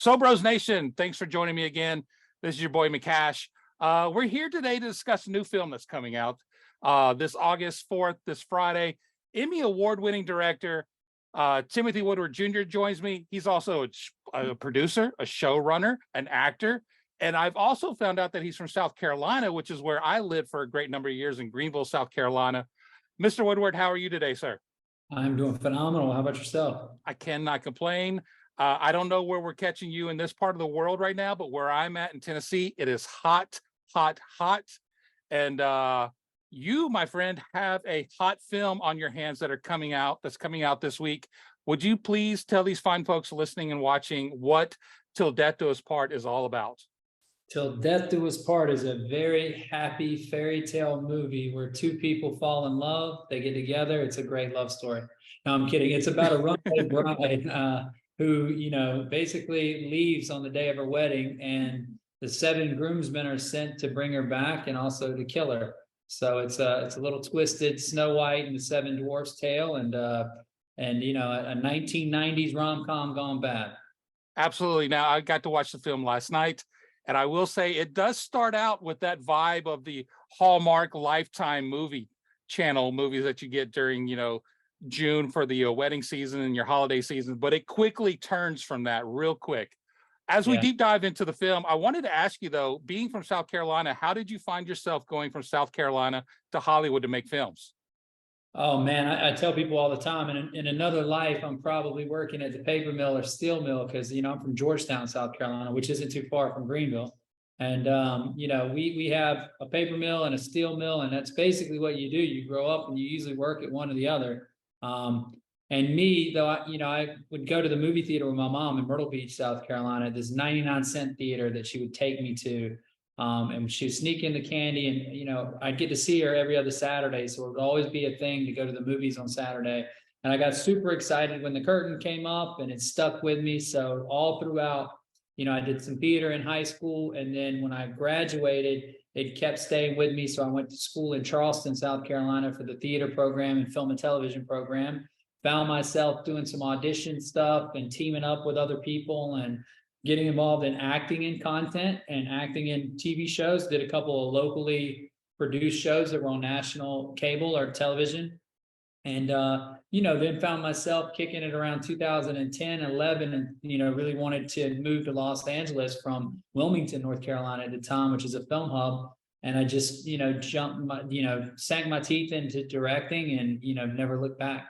So Bros Nation, thanks for joining me again. This is your boy McCash. We're here today to discuss a new film that's coming out this August 4th, this Friday. Emmy award-winning director Timothy Woodward Jr. joins me. He's also a producer, a showrunner, an actor. And I've also found out that he's from South Carolina, which is where I lived for a great number of years in Greenville, South Carolina. Mr. Woodward, how are you today, sir? I'm doing phenomenal. How about yourself? I cannot complain. I don't know where we're catching you in this part of the world right now, but where I'm at in Tennessee, it is hot, hot, hot. And you, my friend, have a hot film on your hands that's coming out this week. Would you please tell these fine folks listening and watching what Til Death Do Us Part is all about? Til Death Do Us Part is a very happy fairy tale movie where two people fall in love, they get together. It's a great love story. No, I'm kidding. It's about a runaway bride who, basically leaves on the day of her wedding, and the 7 groomsmen are sent to bring her back and also to kill her. So it's a little twisted Snow White and the 7 Dwarfs tale, and a 1990s rom-com gone bad. Absolutely. Now, I got to watch the film last night, and I will say it does start out with that vibe of the Hallmark Lifetime movie channel movies that you get during, June for the wedding season and your holiday season, but it quickly turns from that real quick. As we deep dive into the film, I wanted to ask you, though, being from South Carolina, how did you find yourself going from South Carolina to Hollywood to make films? Oh man, I tell people all the time, in another life, I'm probably working at the paper mill or steel mill, because I'm from Georgetown, South Carolina, which isn't too far from Greenville. And we have a paper mill and a steel mill, and that's basically what you do. You grow up and you usually work at one or the other. And me, though, I would go to the movie theater with my mom in Myrtle Beach, South Carolina, this 99-cent theater that she would take me to. And she would sneak in the candy, and, I'd get to see her every other Saturday. So it would always be a thing to go to the movies on Saturday. And I got super excited when the curtain came up, and it stuck with me. So all throughout, I did some theater in high school. And then when I graduated, it kept staying with me. So I went to school in Charleston, South Carolina for the theater program and film and television program. Found myself doing some audition stuff and teaming up with other people and getting involved in acting in content and acting in TV shows. Did a couple of locally produced shows that were on national cable or television. And, then found myself kicking it around 2010, 11, and, really wanted to move to Los Angeles from Wilmington, North Carolina at the time, which is a film hub. And I just, sank my teeth into directing and, never looked back.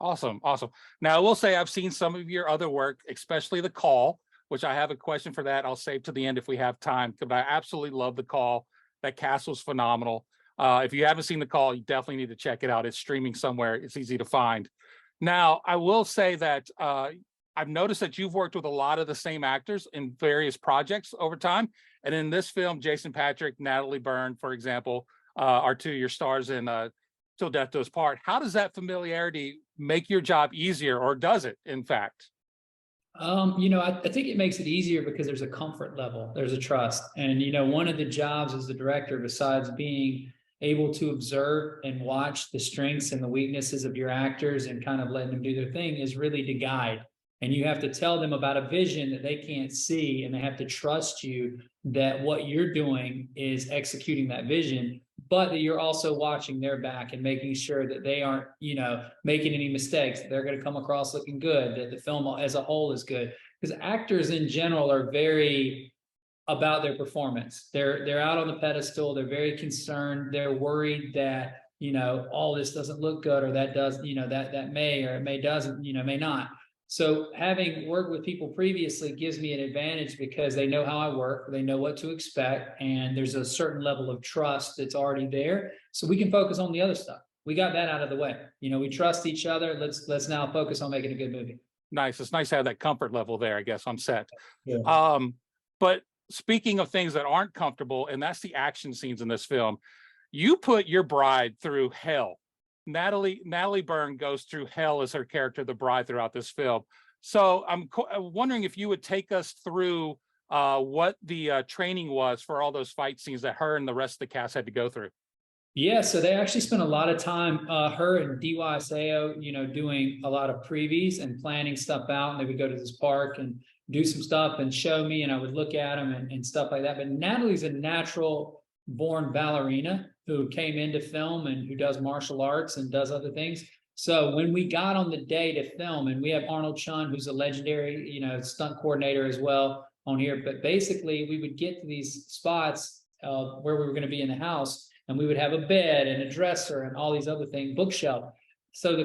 Awesome. Awesome. Now, I will say I've seen some of your other work, especially The Call, which I have a question for that I'll save to the end if we have time, but I absolutely love The Call. That cast was phenomenal. If you haven't seen The Call, you definitely need to check it out. It's streaming somewhere. It's easy to find. Now, I will say that I've noticed that you've worked with a lot of the same actors in various projects over time. And in this film, Jason Patric, Natalie Byrne, for example, are 2 of your stars in Til Death Do Us Part. How does that familiarity make your job easier, or does it, in fact? I think it makes it easier because there's a comfort level, there's a trust. And, one of the jobs as the director, besides being able to observe and watch the strengths and the weaknesses of your actors and kind of letting them do their thing, is really to guide. And you have to tell them about a vision that they can't see, and they have to trust you that what you're doing is executing that vision, but that you're also watching their back and making sure that they aren't, making any mistakes, that they're going to come across looking good, that the film as a whole is good. Because actors in general are very about their performance. They're out on the pedestal. They're very concerned. They're worried that, all this doesn't look good, or that does, that may, or it may doesn't, may not. So having worked with people previously gives me an advantage because they know how I work, they know what to expect, and there's a certain level of trust that's already there. So we can focus on the other stuff. We got that out of the way. We trust each other. Let's now focus on making a good movie. Nice. It's nice to have that comfort level there, I guess, on set. Yeah. But speaking of things that aren't comfortable, and that's the action scenes in this film, you put your bride through hell. Natalie Byrne goes through hell as her character, the bride, throughout this film. So I'm wondering if you would take us through what the training was for all those fight scenes that her and the rest of the cast had to go through. Yeah, so they actually spent a lot of time, her and DYSAO, doing a lot of previews and planning stuff out. And they would go to this park and do some stuff and show me, and I would look at them and stuff like that. But Natalie's a natural born ballerina who came into film and who does martial arts and does other things. So when we got on the day to film, and we have Arnold Chun, who's a legendary, stunt coordinator as well on here. But basically we would get to these spots where we were going to be in the house, and we would have a bed and a dresser and all these other things, bookshelf. So the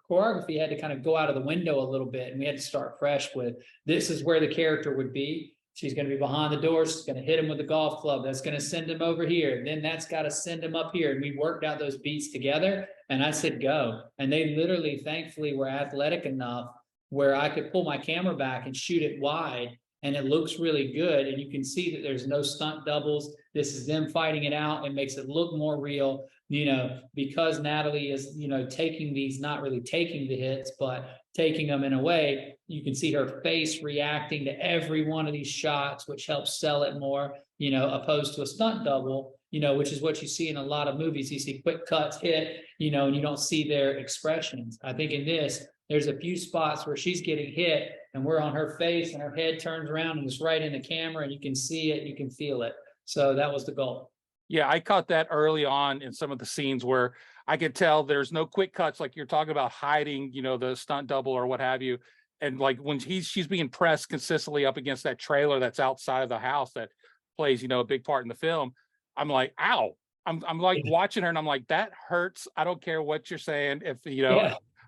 choreography had to kind of go out of the window a little bit, and we had to start fresh with, this is where the character would be. She's going to be behind the door. She's going to hit him with a golf club. That's going to send him over here. Then that's got to send him up here. And we worked out those beats together. And I said, go. And they literally, thankfully, were athletic enough where I could pull my camera back and shoot it wide. And it looks really good. And you can see that there's no stunt doubles. This is them fighting it out. It makes it look more real, because Natalie is, taking these, not really taking the hits, but taking them in a way. You can see her face reacting to every one of these shots, which helps sell it more, opposed to a stunt double, which is what you see in a lot of movies. You see quick cuts hit, and you don't see their expressions. I think in this, there's a few spots where she's getting hit and we're on her face and her head turns around and it's right in the camera, and you can see it, you can feel it. So that was the goal. Yeah, I caught that early on in some of the scenes where I could tell there's no quick cuts, like you're talking about hiding, the stunt double or what have you. And like when she's being pressed consistently up against that trailer that's outside of the house that plays, a big part in the film, I'm like, ow. I'm like watching her and I'm like, that hurts. I don't care what you're saying. If,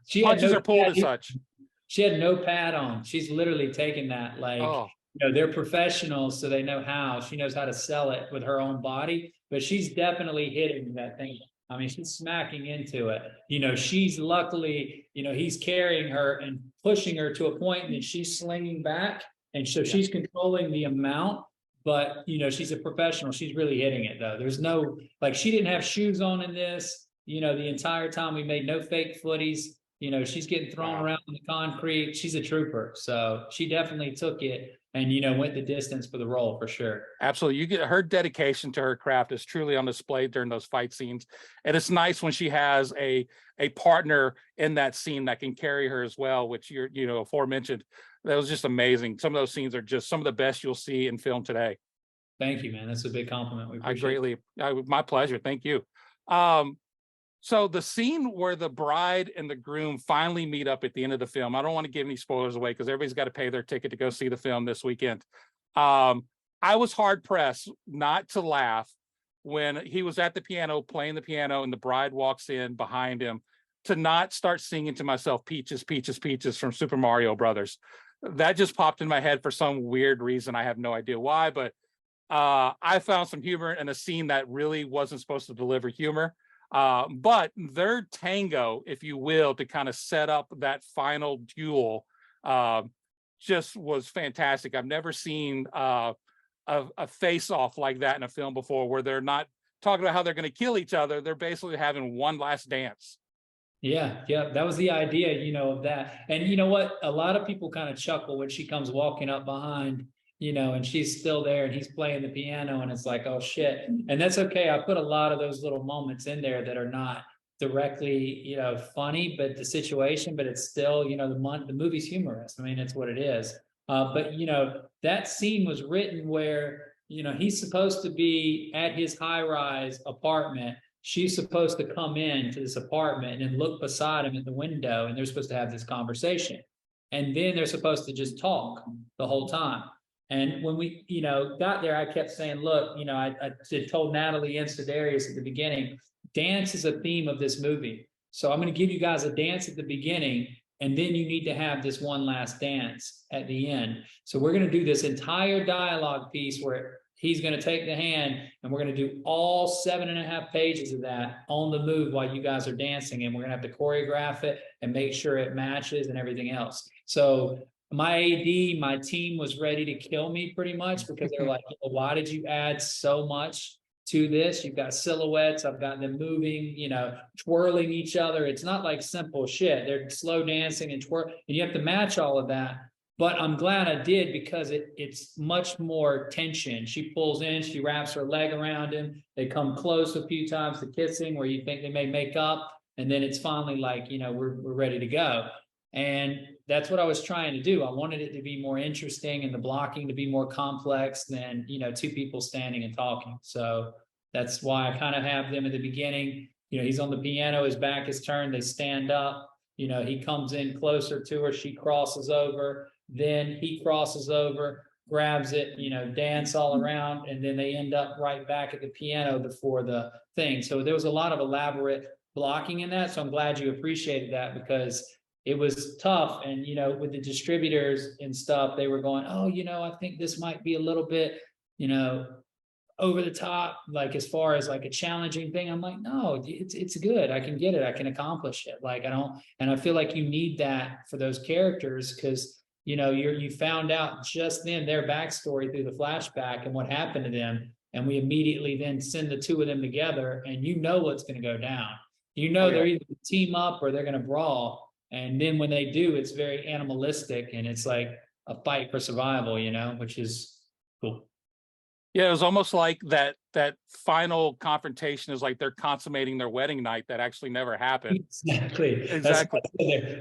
she punches are pulled and such. She had no pad on. She's literally taking that like, they're professionals, so they know how. She knows how to sell it with her own body, but she's definitely hitting that thing. I mean, she's smacking into it. She's luckily, he's carrying her and pushing her to a point, and then she's slinging back. And so she's controlling the amount, but, she's a professional. She's really hitting it, though. There's no, like, she didn't have shoes on in this, the entire time. We made no fake footies. She's getting thrown around in the concrete. She's a trooper. So she definitely took it and, went the distance for the role for sure. Absolutely. You get her dedication to her craft is truly on display during those fight scenes. And it's nice when she has a partner in that scene that can carry her as well, which you're, aforementioned. That was just amazing. Some of those scenes are just some of the best you'll see in film today. Thank you, man. That's a big compliment. We appreciate my pleasure. Thank you. So the scene where the bride and the groom finally meet up at the end of the film, I don't want to give any spoilers away because everybody's got to pay their ticket to go see the film this weekend. I was hard pressed not to laugh when he was at the piano, playing the piano, and the bride walks in behind him, to not start singing to myself, Peaches, Peaches, Peaches from Super Mario Brothers. That just popped in my head for some weird reason. I have no idea why, but I found some humor in a scene that really wasn't supposed to deliver humor. But their tango, if you will, to kind of set up that final duel, just was fantastic. I've never seen a face-off like that in a film before, where they're not talking about how they're going to kill each other. They're basically having one last dance. Yeah, that was the idea, of that. And you know what? A lot of people kind of chuckle when she comes walking up behind, and she's still there and he's playing the piano, and it's like, oh shit. And that's okay. I put a lot of those little moments in there that are not directly, funny, but the situation, but it's still, the movie's humorous. I mean, it's what it is. But that scene was written where, he's supposed to be at his high-rise apartment. She's supposed to come in to this apartment and look beside him at the window, and they're supposed to have this conversation. And then they're supposed to just talk the whole time. And when we, got there, I kept saying, look, I told Natalie and Sedarius at the beginning, dance is a theme of this movie. So I'm going to give you guys a dance at the beginning, and then you need to have this one last dance at the end. So we're going to do this entire dialogue piece where he's going to take the hand, and we're going to do all 7.5 pages of that on the move while you guys are dancing. And we're going to have to choreograph it and make sure it matches and everything else. So my AD, my team was ready to kill me pretty much, because they're like, why did you add so much to this? You've got silhouettes. I've got them moving, twirling each other. It's not like simple shit. They're slow dancing and twirl, and you have to match all of that. But I'm glad I did, because it's much more tension. She pulls in, she wraps her leg around him. They come close a few times to kissing, where you think they may make up. And then it's finally like, we're ready to go. And that's what I was trying to do. I wanted it to be more interesting and the blocking to be more complex than, you know, two people standing and talking. So that's why I kind of have them at the beginning. You know, he's on the piano, his back is turned, they stand up, you know, he comes in closer to her, she crosses over, then he crosses over, grabs it, you know, dance all around, and then they end up right back at the piano before the thing. So there was a lot of elaborate blocking in that. So I'm glad you appreciated that, because it was tough. And, you know, with the distributors and stuff, they were going, oh, you know, I think this might be a little bit, you know, over the top, like as far as like a challenging thing. I'm like, no, it's good. I can get it. I can accomplish it. Like I don't, and I feel like you need that for those characters, because, you know, you found out just then their backstory through the flashback and what happened to them. And we immediately then send the two of them together, and you know what's going to go down. You know, they're either gonna team up or they're going to brawl. And then when they do, it's very animalistic, and it's like a fight for survival, you know, which is cool. Yeah, it was almost like that final confrontation is like they're consummating their wedding night that actually never happened. Exactly. Exactly.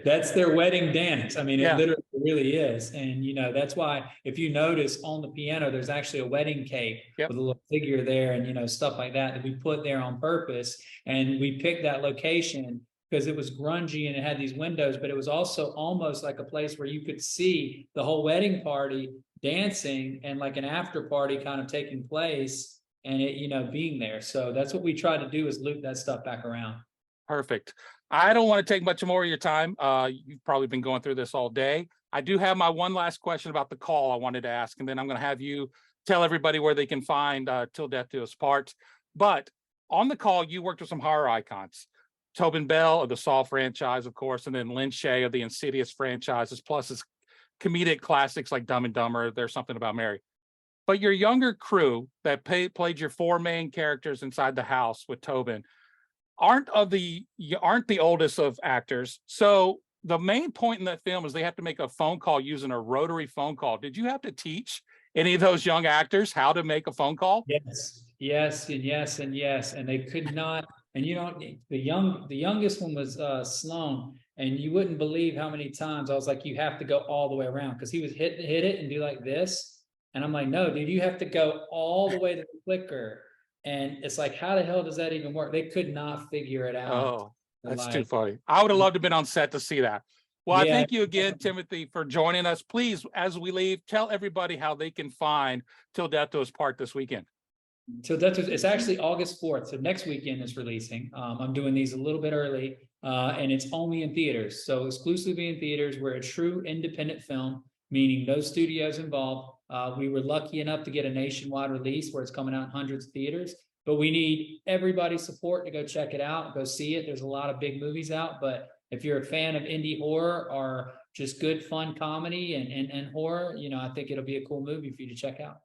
That's their wedding dance. I mean, Yeah. it literally really is. And, you know, that's why if you notice on the piano, there's actually a wedding cake Yep. with a little figure there and, you know, stuff like that we put there on purpose. And we picked that location because it was grungy and it had these windows, but it was also almost like a place where you could see the whole wedding party dancing and like an after party kind of taking place, and it, you know, being there. So that's what we try to do, is loop that stuff back around. Perfect. I don't want to take much more of your time. You've probably been going through this all day. I do have my one last question about the call I wanted to ask, and then I'm going to have you tell everybody where they can find Till Death Do Us Part. But on the call, you worked with some horror icons. Tobin Bell of the Saw franchise, of course, and then Lynn Shay of the Insidious franchises, plus his comedic classics like Dumb and Dumber, There's Something About Mary. But your younger crew that played your four main characters inside the house with Tobin aren't the oldest of actors. So the main point in that film is they have to make a phone call using a rotary phone call. Did you have to teach any of those young actors how to make a phone call? Yes, and they could not. And you know, the youngest one was Sloan, and you wouldn't believe how many times I was like, you have to go all the way around, because he was hit it and do like this, and I'm like, no, dude, you have to go all the way to the clicker. And it's like, how the hell does that even work? They could not figure it out. Oh, that's too funny. I would have loved to have been on set to see that. Well, I thank you again, Timothy, for joining us. Please, as we leave, tell everybody how they can find Till Death Do Us Part this weekend. So it's actually August 4th. So next weekend is releasing. I'm doing these a little bit early, and it's only in theaters. So exclusively in theaters. We're a true independent film, meaning no studios involved. We were lucky enough to get a nationwide release where it's coming out in hundreds of theaters, but we need everybody's support to go check it out, go see it. There's a lot of big movies out, but if you're a fan of indie horror or just good fun comedy and horror, you know, I think it'll be a cool movie for you to check out.